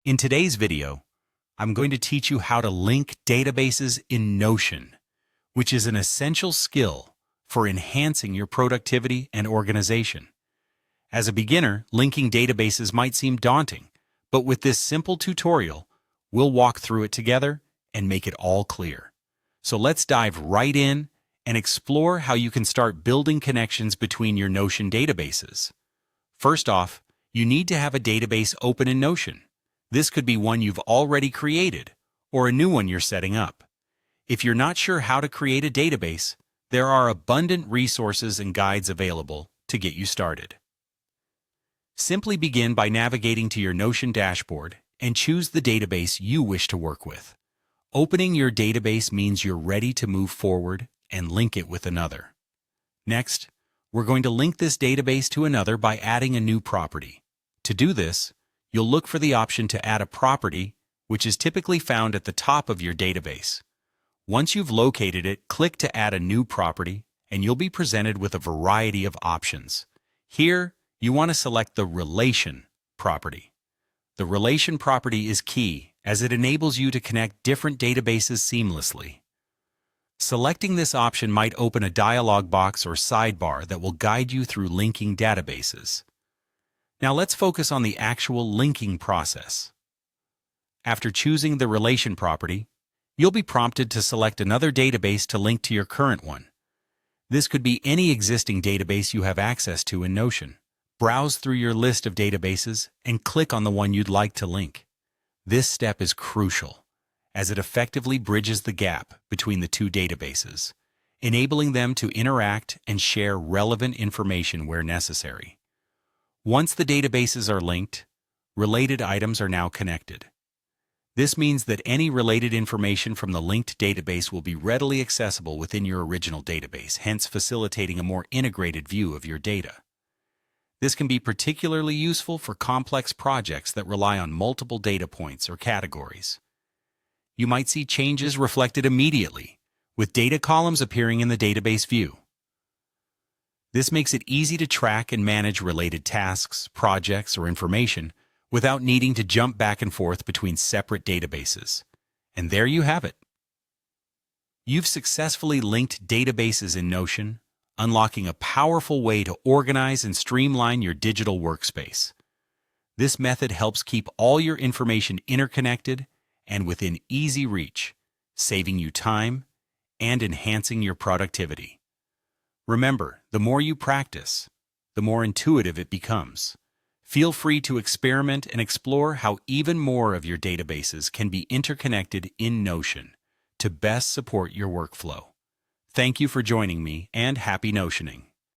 In today's video, I'm going to teach you how to link databases in Notion, which is an essential skill for enhancing your productivity and organization. As a beginner, linking databases might seem daunting, but with this simple tutorial, we'll walk through it together and make it all clear. So let's dive right in and explore how you can start building connections between your Notion databases. First off, you need to have a database open in Notion. This could be one you've already created or a new one you're setting up. If you're not sure how to create a database, there are abundant resources and guides available to get you started. Simply begin by navigating to your Notion dashboard and choose the database you wish to work with. Opening your database means you're ready to move forward and link it with another. Next, we're going to link this database to another by adding a new property. To do this, you'll look for the option to add a property, which is typically found at the top of your database. Once you've located it, click to add a new property, and you'll be presented with a variety of options. Here, you want to select the Relation property. The Relation property is key, as it enables you to connect different databases seamlessly. Selecting this option might open a dialog box or sidebar that will guide you through linking databases. Now let's focus on the actual linking process. After choosing the Relation property, you'll be prompted to select another database to link to your current one. This could be any existing database you have access to in Notion. Browse through your list of databases and click on the one you'd like to link. This step is crucial, as it effectively bridges the gap between the two databases, enabling them to interact and share relevant information where necessary. Once the databases are linked, related items are now connected. This means that any related information from the linked database will be readily accessible within your original database, hence facilitating a more integrated view of your data. This can be particularly useful for complex projects that rely on multiple data points or categories. You might see changes reflected immediately, with data columns appearing in the database view. This makes it easy to track and manage related tasks, projects, or information without needing to jump back and forth between separate databases. And there you have it. You've successfully linked databases in Notion, unlocking a powerful way to organize and streamline your digital workspace. This method helps keep all your information interconnected and within easy reach, saving you time and enhancing your productivity. Remember, the more you practice, the more intuitive it becomes. Feel free to experiment and explore how even more of your databases can be interconnected in Notion to best support your workflow. Thank you for joining me, and happy Notioning.